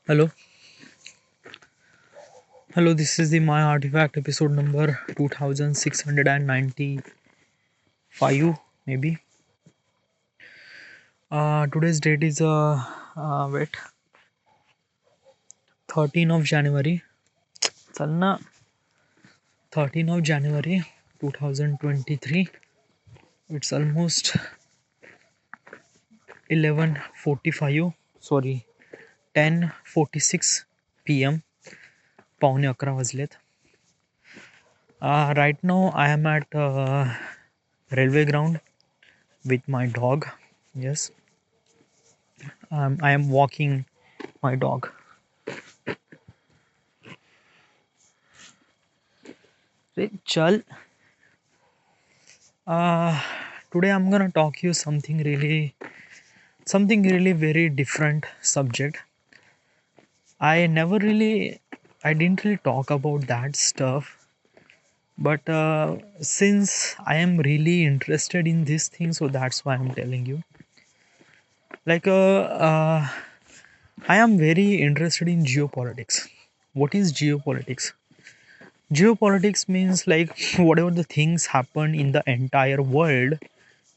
Hello, hello. This is the My Artifact episode number 2695, maybe. Today's date is wait, 13 of January. Chalna, 13 of January 2023. It's almost 11:45. Sorry, 10:46 p.m. पावणे 11 वाजलेत. Right now I am at railway ground with my dog. Yes, I am walking my dog. Hey, Chal, uh, today I'm gonna talk you something really very different subject. I didn't really talk about that stuff, but since I am really interested in this thing, so that's why I'm telling you. Like, I am very interested in geopolitics. What is geopolitics? Geopolitics means like whatever the things happen in the entire world,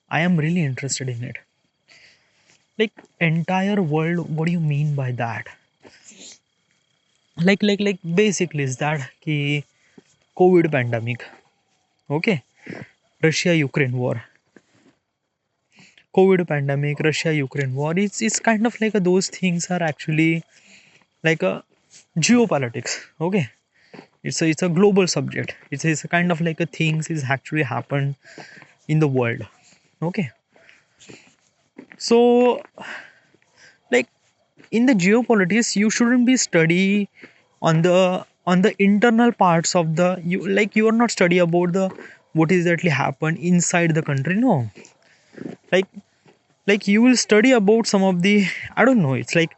I am really interested in it. Like entire world, what do you mean by that? Like basically is that ki COVID pandemic, okay? Russia Ukraine war, COVID pandemic, Russia Ukraine war. It's kind of like those things are actually like a geopolitics, okay? It's a global subject. It's a kind of like a things is actually happened in the world, okay? So like in the geopolitics you shouldn't be study on the internal parts of the you, like you are not study about the what exactly happened inside the country. No, like you will study about some of the, I don't know, it's like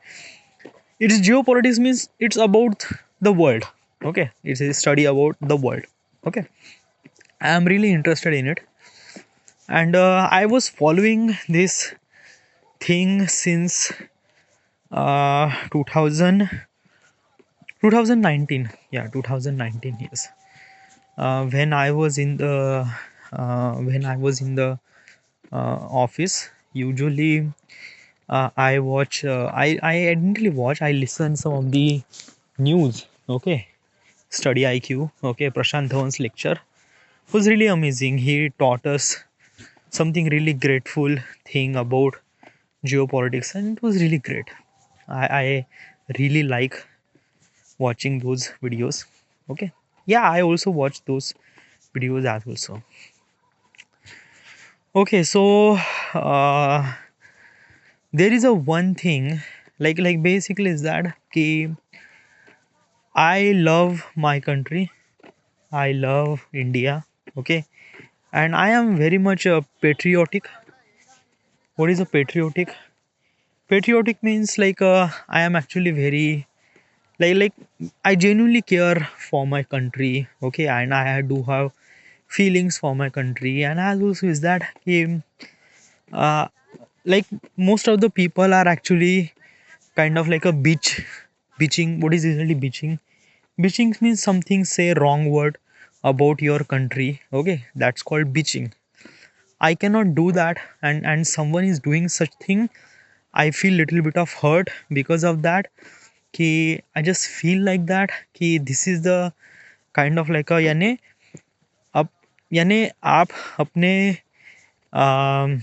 it's geopolitics means it's about the world, okay? It's a study about the world, okay? I am really interested in it, and I was following this thing since 2000 2019, yeah, 2019, yes. When I was in the office, usually I watch I didn't really watch, I listen some of the news, okay? Study IQ, okay? Prashant Dhawan's lecture was really amazing. He taught us something really grateful thing about geopolitics, and it was really great. I really like watching those videos, okay? Yeah, I also watch those videos as also. Okay, so uh, there is a one thing, like basically is that ki I love my country, I love India, okay? And I am very much patriotic. What is a patriotic? Patriotic means like I am actually very like I genuinely care for my country, okay? And I do have feelings for my country, and as also is that uh, like most of the people are actually kind of like a bitching. What is usually bitching? Bitching means something say wrong word about your country, okay? That's called bitching. I cannot do that, and someone is doing such thing, I feel little bit of hurt because of that. कि I just feel like that कि this is the kind of like a यानी अब यानी आप अपने अम,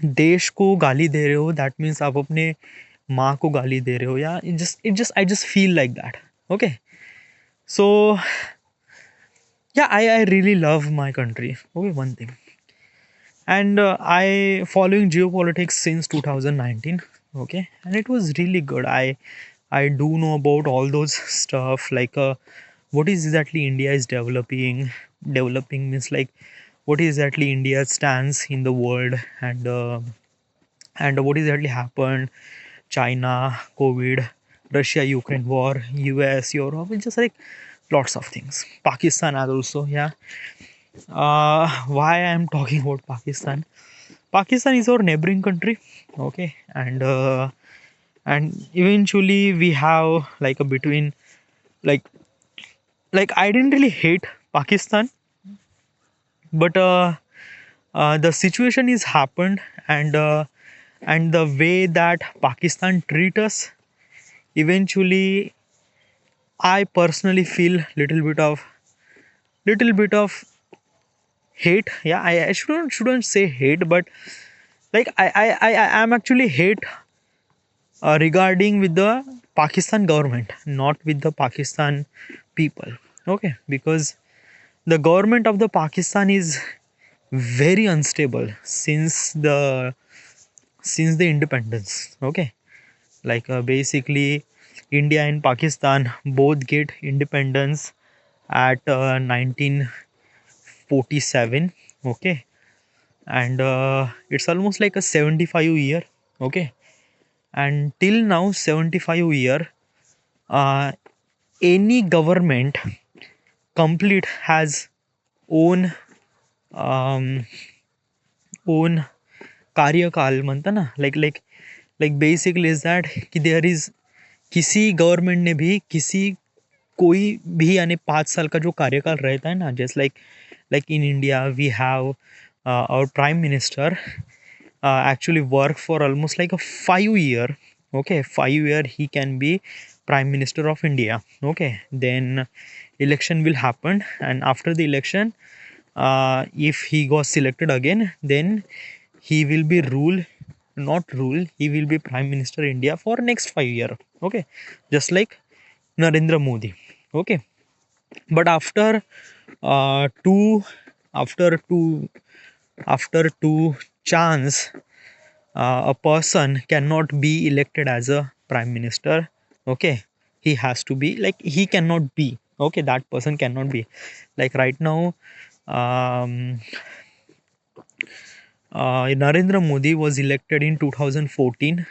देश को गाली दे रहे हो, दैट मीन्स आप अपने माँ को गाली दे रहे हो, या it just I just feel like that, okay? So yeah, I really love my country, okay? One thing. And I following geopolitics since 2019, okay? And it was really good. I do know about all those stuff, like what is exactly India is developing means like what is exactly India stands in the world, and what exactly happened, China, COVID, Russia Ukraine war, US, Europe. It's just like lots of things. Pakistan as also, yeah. Why I am talking about Pakistan? Pakistan is our neighboring country, okay? and eventually we have like a between, like I didn't really hate Pakistan, but the situation is happened, and the way that Pakistan treat us, eventually I personally feel little bit of hate. Yeah, I shouldn't say hate, but like I am actually hate regarding with the Pakistan government, not with the Pakistan people. Okay, because the government of the Pakistan is very unstable since the independence. Okay, like basically India and Pakistan both get independence at 1947. Okay, and it's almost like a 75 year. Okay, and till now 75 year, uh, any government complete has own um, own कार्यकाल म्हणता ना, like basically is that कि there is किसी government ने भी किसी कोई भी यानी 5 साल का जो कार्यकाल रहता है ना, just like in India we have our prime minister actually work for almost like a 5 year. Okay, 5 year he can be prime minister of India. Okay, then election will happen, and after the election, if he got selected again, then he will be rule, not rule, he will be prime minister India for next 5 year. Okay, just like Narendra Modi. Okay, but two after two after two chance, a person cannot be elected as a prime minister. Okay, he has to be, like he cannot be, okay, that person cannot be, like right now, um, Narendra Modi was elected in 2014,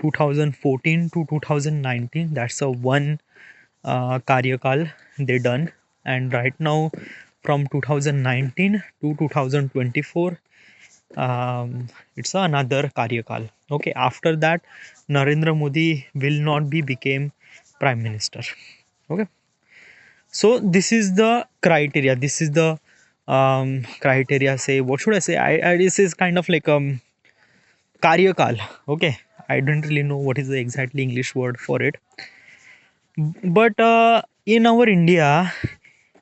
2014 to 2019. That's a one karyakal they done, and right now from 2019 to 2024, it's another karyakal. Okay, after that Narendra Modi will not be became prime minister. Okay, so this is the criteria, this is the criteria, say what should I say, I this is kind of like karyakal. Okay, I don't really know what is the exactly English word for it, but in our India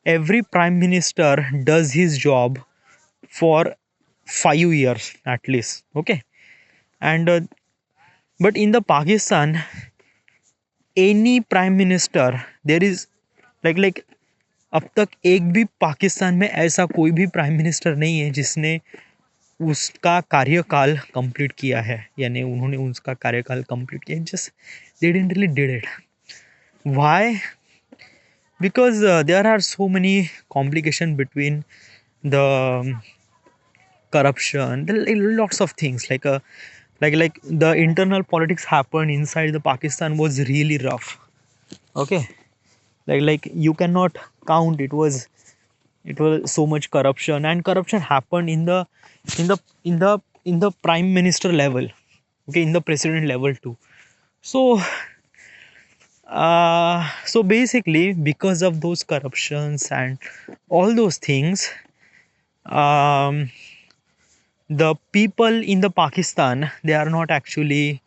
every prime minister does his job for 5 years at least. Okay, and but in the Pakistan, any prime minister, there is like अब तक एक भी पाकिस्तान में ऐसा कोई भी prime minister नहीं है जिसने उसका कार्यकाल कंप्लीट किया है, यानी उन्होंने उसका कार्यकाल कंप्लीट किया, just they didn't really did it. Why? Because there are so many complication between the corruption, there are lots of things like the internal politics happened inside the Pakistan was really rough. Okay, like you cannot count, it was so much corruption, and corruption happened in the in the prime minister level. Okay, in the president level too. So so basically because of those corruptions and all those things, um, the people in the Pakistan, they are not actually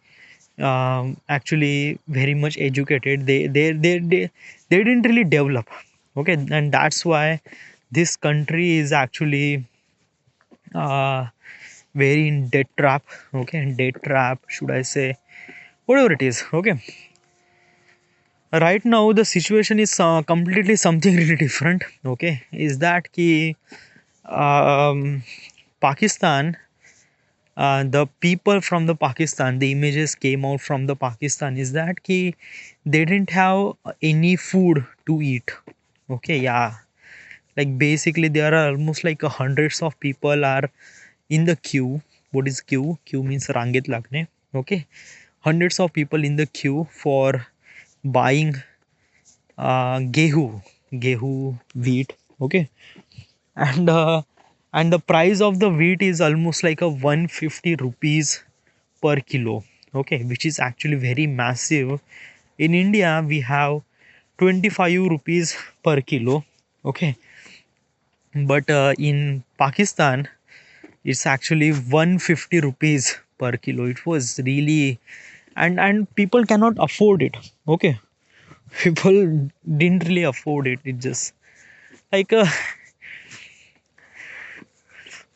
very much educated, they didn't really develop. Okay, and that's why this country is actually uh, very in debt trap. Okay, debt trap, should I say, whatever it is. Okay, right now the situation is completely something really different. Okay, is that ki Pakistan, the people from the Pakistan, the images came out from the Pakistan is that ki they didn't have any food to eat. Okay, yeah, like basically there are almost like hundreds of people are in the queue. What is queue? Queue means rangit lagne. Okay, hundreds of people in the queue for buying gehu wheat. Okay, and the price of the wheat is almost like a 150 rupees per kilo. okay, which is actually very massive. In India, we have 25 rupees per kilo, okay, but in Pakistan, it's actually 150 rupees per kilo. It was really, and people cannot afford it, okay. People didn't really afford it. It just like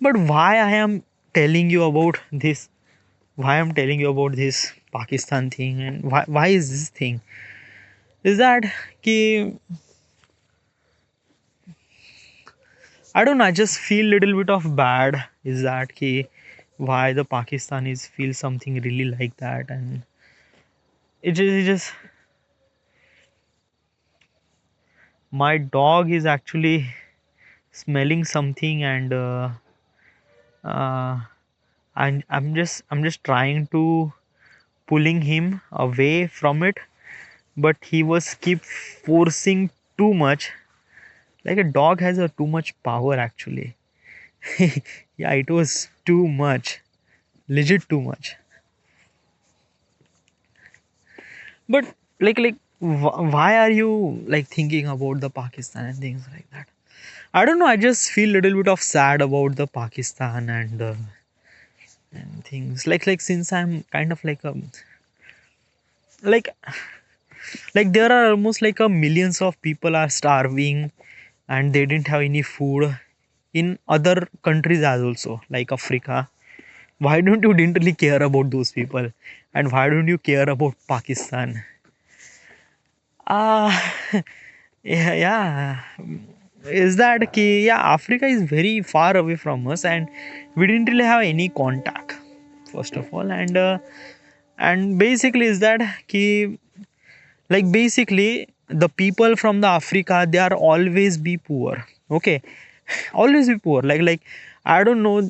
but why I am telling you about this, why I'm telling you about this Pakistan thing, and why is this thing, is that ki, I don't know, I just feel little bit of bad, is that ki, why the Pakistanis feel something really like that. And it just my dog is actually smelling something, and uh, I'm just trying to pulling him away from it, but he was keep forcing too much. Like a dog has a too much power actually. Yeah, it was too much, legit too much. But why are you like thinking about the Pakistan and things like that? I don't know, I just feel little bit of sad about the Pakistan and things like since I'm kind of like like there are almost like a millions of people are starving, and they didn't have any food in other countries as also, like Africa. Why don't you didn't really care about those people, and why don't you care about Pakistan? uh yeah, yeah. Is that key? Yeah, Africa is very far away from us, and we didn't really have any contact, first of all. And basically is that key, like basically the people from the Africa, they are always be poor, okay. Always be poor, I don't know,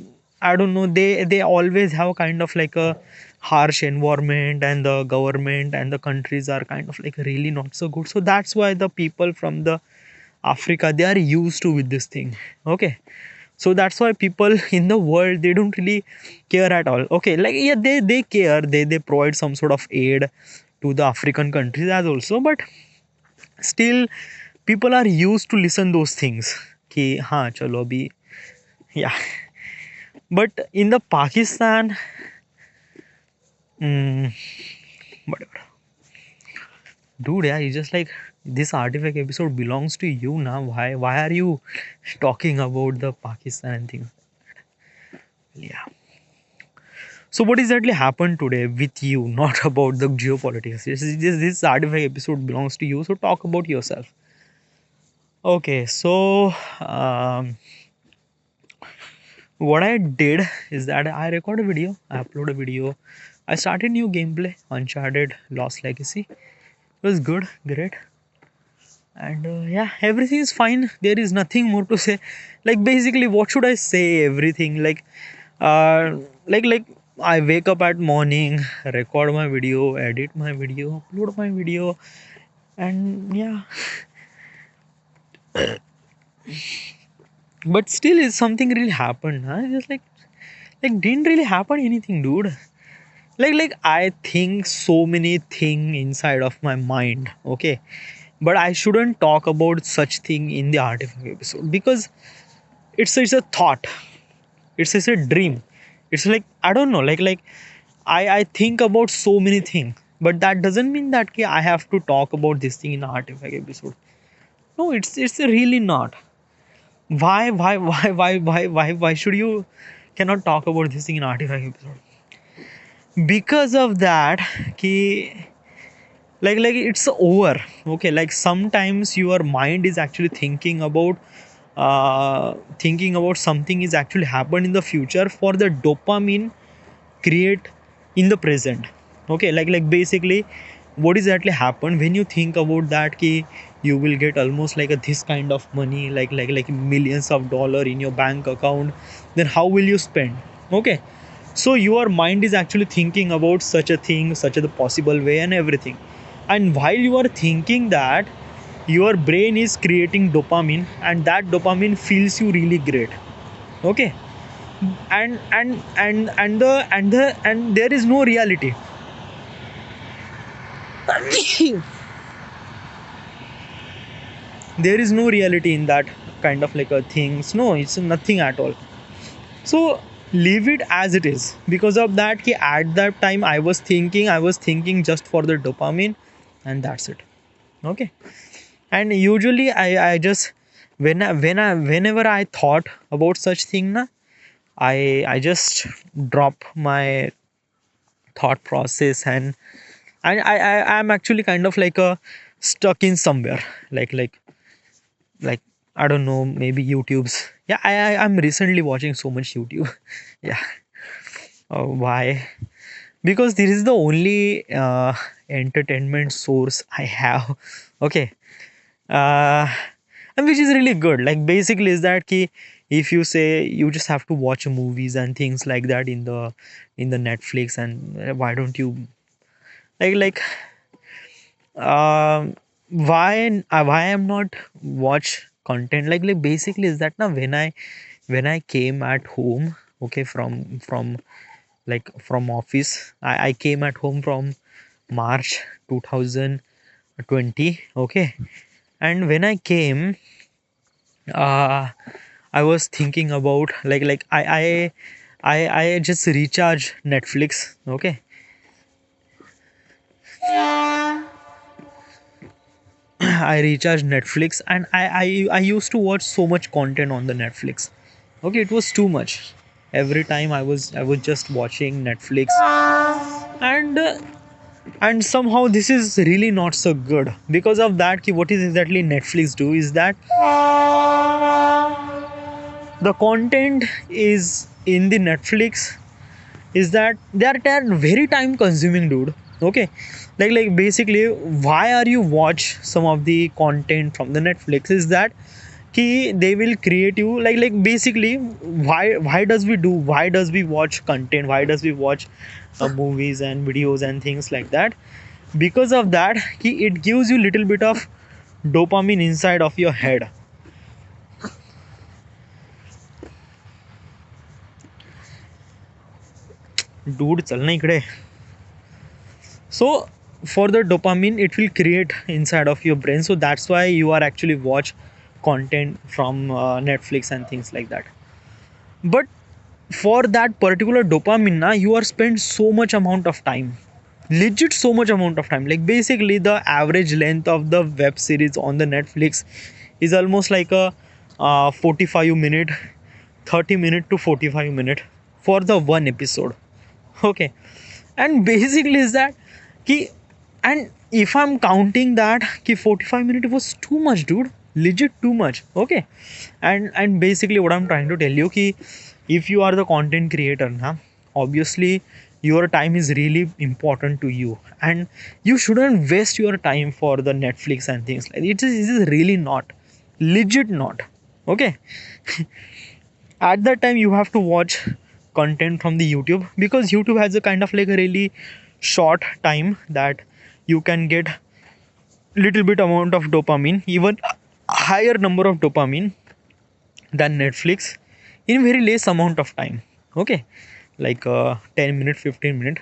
they always have kind of like a harsh environment, and the government and the countries are kind of like really not so good. So that's why the people from the Africa, they are used to with this thing, okay. So that's why people in the world, they don't really care at all, okay. Like yeah, they care, they provide some sort of aid to the African countries as also, but still people are used to listen those things कि हाँ चलो अभी, yeah. But in the Pakistan, mm, whatever, dude, yeah, it's just like this artifact episode belongs to you now. Why are you talking about the Pakistan and things? Yeah. So what exactly happened today with you? Not about the geopolitics. This artifact episode belongs to you. So talk about yourself. Okay, so what I did is that I record a video, I upload a video, I started new gameplay, Uncharted Lost Legacy. It was good, great, and yeah, everything is fine. There is nothing more to say. Like basically, what should I say? Everything uh, like I wake up at morning, record my video, edit my video, upload my video, and yeah. But still, is something really happened? Huh? Just like didn't really happen anything, dude. Like I think so many thing inside of my mind, okay, but I shouldn't talk about such thing in the artifact episode, because it's a thought, it's a dream. It's like I don't know, I think about so many things, but that doesn't mean that ki I have to talk about this thing in artifact episode. No, it's really not. Why should you cannot talk about this thing in artifact episode? Because of that ki it's over, okay. Like sometimes your mind is actually thinking about something is actually happened in the future for the dopamine create in the present, okay. Like basically what is actually happened when you think about that ki you will get almost like a this kind of money, like millions of dollar in your bank account, then how will you spend, okay. So your mind is actually thinking about such a thing, such a the possible way and everything. And while you are thinking that, your brain is creating dopamine, and that dopamine feels you really great, okay. And there is no reality, There is no reality in that kind of like a things. No, it's nothing at all. So leave it as it is. Because of that, at that time I was thinking just for the dopamine, and that's it. Okay. And usually I just whenever I thought about such thing na, I just drop my thought process, and I'm actually kind of like a stuck in somewhere, like I don't know, maybe YouTube's. Yeah, I'm recently watching so much YouTube. Yeah. Why? Because this is the only entertainment source I have. Okay. uh, and which is really good. Like basically is that key, if you say you just have to watch movies and things like that in the Netflix, and why don't you like um why I'm not watch content, like basically is that now when I came at home, okay, from like from office, I came at home from March 2020. Okay. And when I came, uh I was thinking about I just recharge Netflix. Okay. I recharged Netflix, and I used to watch so much content on the Netflix. Okay, it was too much. Every time I was just watching Netflix, and somehow this is really not so good. Because of that, what is exactly Netflix do is that the content is in the Netflix is that they're very time consuming, dude. Okay. Like basically, why are you watch some of the content from the Netflix is that they will create you like basically, why does we watch content, why does we watch movies and videos and things like that? Because of that, it gives you little bit of dopamine inside of your head. Dude, चलना इकडे. So for the dopamine, it will create inside of your brain, so that's why you are actually watch content from Netflix and things like that. But for that particular dopamine na, you are spend so much amount of time, legit so much amount of time. Like basically the average length of the web series on the Netflix is almost like a 45 minute, 30 minute to 45 minute for the one episode. Okay. And basically is that ki, and if I'm counting that ki 45 minute was too much, dude, legit too much. Okay. And basically what I'm trying to tell you ki, if you are the content creator na, obviously your time is really important to you, and you shouldn't waste your time for the Netflix and things like it is really not, legit not. Okay. At that time you have to watch content from the YouTube, because YouTube has a kind of like a really short time that you can get little bit amount of dopamine, even higher number of dopamine than Netflix, in very less amount of time. Okay. Like 10 minute, 15 minute.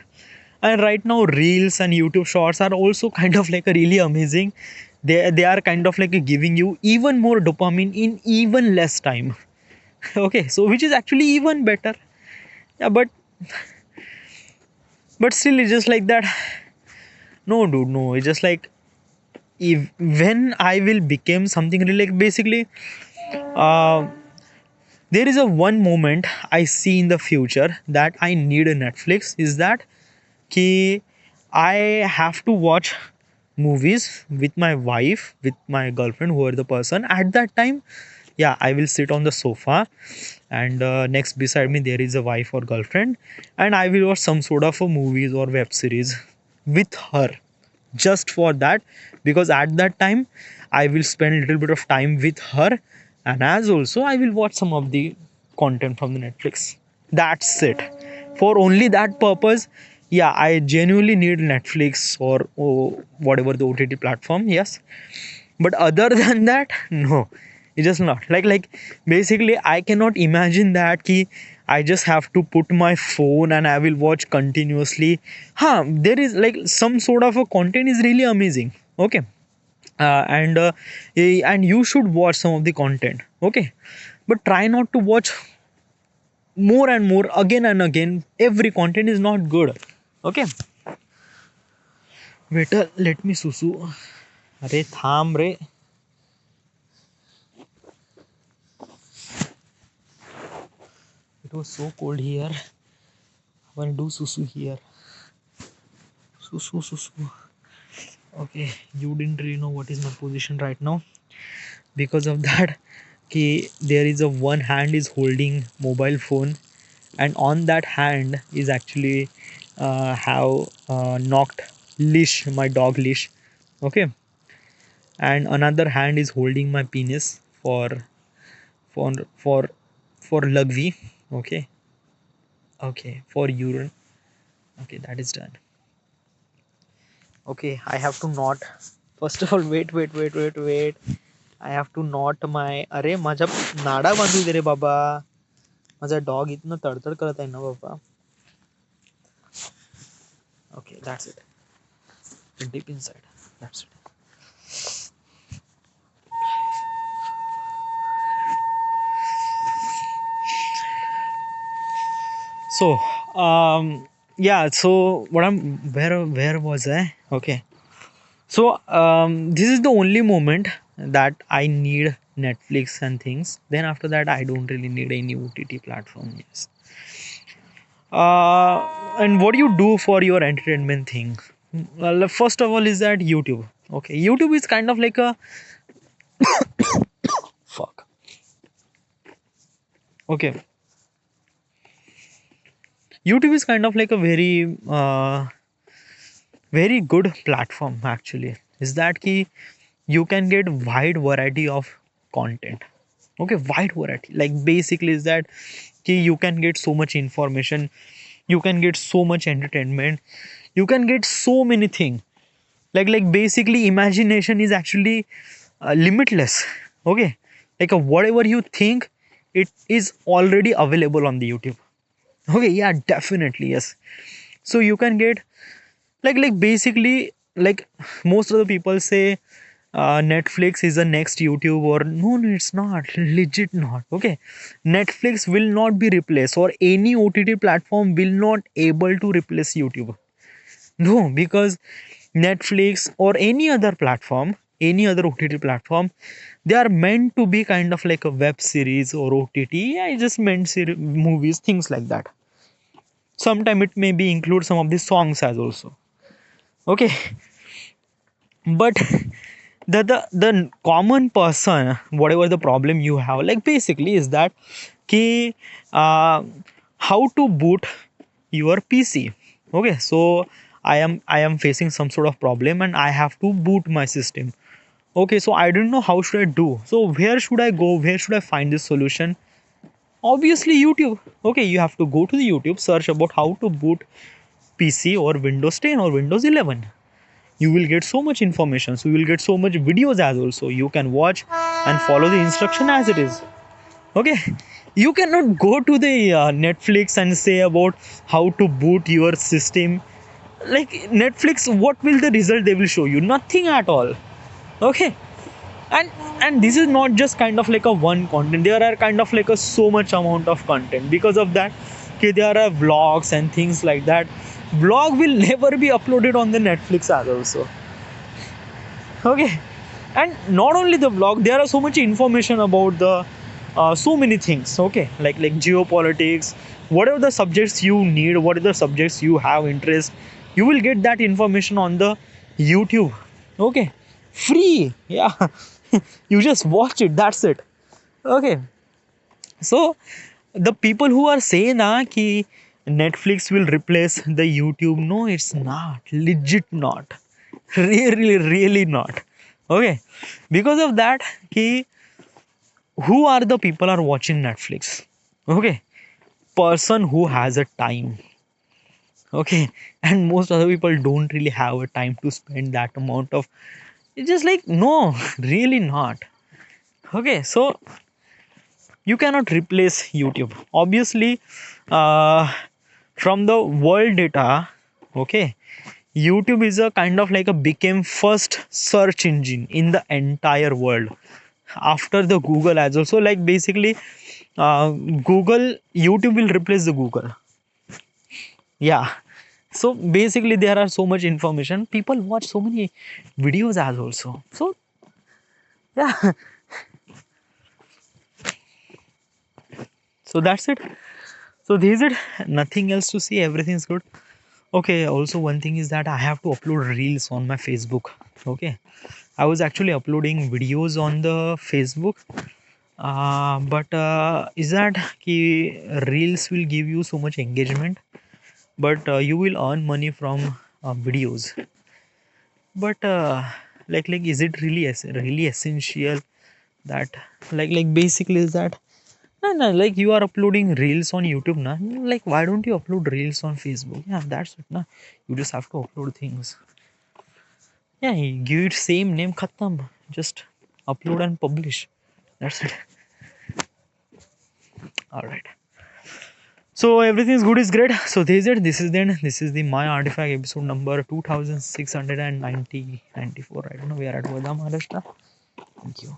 And right now reels and YouTube shorts are also kind of like a really amazing. They are kind of like giving you even more dopamine in even less time. Okay, so which is actually even better. Yeah, but still it's just like that. No, dude, no. It's just like, if when I will become something really, like basically, uh, there is a one moment I see in the future that I need a Netflix is that ki I have to watch movies with my wife, with my girlfriend, whoever the person at that time. Yeah, I will sit on the sofa, and next beside me there is a wife or girlfriend, and I will watch some sort of a movies or web series with her, just for that, because at that time I will spend a little bit of time with her, and as also I will watch some of the content from the Netflix. That's it. For only that purpose, yeah, I genuinely need Netflix or whatever the OTT platform. Yes, but other than that, no, it's just not like basically I cannot imagine that ki I just have to put my phone and I will watch continuously. There is like some sort of a content is really amazing. Okay. And you should watch some of the content. Okay. But try not to watch more and more again and again. Every content is not good. Okay. Wait, let me susu. अरे थांब रे. It was so cold here. I want to do susu here. Susu, susu. Okay, you didn't really know what is my position right now. Because of that, there is a one hand is holding mobile phone, and on that hand is actually have knocked leash, my dog leash. Okay, and another hand is holding my penis for for for lagvi. Okay, okay, for urine. Okay, that is done. Okay, I have to knot. First of all, wait. I have to knot my. अरे माझा नाडा बांधू दे रे बाबा. माझा dog इतना तडतड करत आहे ना बाबा. Okay, that's it. Deep inside. That's it. So, yeah. So what I'm where was I? Okay. So this is the only moment that I need Netflix and things. Then after that, I don't really need any OTT platform. Yes. And what do you do for your entertainment thing? Well, first of all, is that YouTube. Okay, YouTube is kind of like a fuck. Okay, YouTube is kind of like a very good platform actually. Is that key? You can get wide variety of content. Okay, wide variety. Like basically is that key you can get so much information, you can get so much entertainment, you can get so many things. Like basically imagination is actually limitless. Okay, like whatever you think, it is already available on the YouTube. Okay, yeah, definitely yes. So you can get like basically like most of the people say Netflix is the next YouTube, or no, it's not, legit not. Okay, Netflix will not be replaced, or any OTT platform will not able to replace YouTube. No, because Netflix or any other platform, any other OTT platform, they are meant to be kind of like a web series or OTT. I just meant movies, things like that. Sometime it may be include some of the songs as also. Okay, but the common person, whatever the problem you have, like basically is that ki, uh, how to boot your PC. Okay, so I am facing some sort of problem and I have to boot my system. Okay, so I don't know how should I do. So where should I go? Where should I find this solution? Obviously YouTube. Okay, you have to go to the YouTube, search about how to boot PC or Windows 10 or Windows 11. You will get so much information, so you will get so much videos as also. You can watch and follow the instruction as it is. Okay, you cannot go to the Netflix and say about how to boot your system. Like Netflix, what will the result they will show you? Nothing at all. Okay, and this is not just kind of like a one content. There are kind of like a so much amount of content. Because of that, okay, there are vlogs and things like that. Vlog will never be uploaded on the Netflix as also. Okay, and not only the vlog, there are so much information about the so many things. Okay, like geopolitics, whatever the subjects you need, whatever the subjects you have interest, you will get that information on the YouTube. Okay, free. Yeah, you just watch it, that's it. Okay, so the people who are saying ki Netflix will replace the YouTube, no, it's not, legit not, really not. Okay, because of that, ki who are the people are watching Netflix? Okay, person who has a time. Okay, and most other people don't really have a time to spend that amount of. It's just like no, really not. Okay, so you cannot replace YouTube. Obviously, uh, from the world data, okay, YouTube is a kind of like a became first search engine in the entire world after the Google as well. So like basically, Google, YouTube will replace the Google. Yeah. So basically, there are so much information. People watch so many videos as also. So yeah. So that's it. So this is it. Nothing else to see. Everything's good. Okay. Also, one thing is that I have to upload reels on my Facebook. Okay. I was actually uploading videos on the Facebook. But is that ki reels will give you so much engagement, but you will earn money from videos. But like is it really really essential that like basically is that no, like you are uploading reels on YouTube na, like why don't you upload reels on Facebook? Yeah, that's it na. You just have to upload things. Yeah, you give it same name, khatam. Just upload and publish. That's it. All right. So everything is good, is great. So this is it. This is then. This is the My Artifact episode number 2690 94. I don't know. We are at Vadam, Maharashtra. Thank you.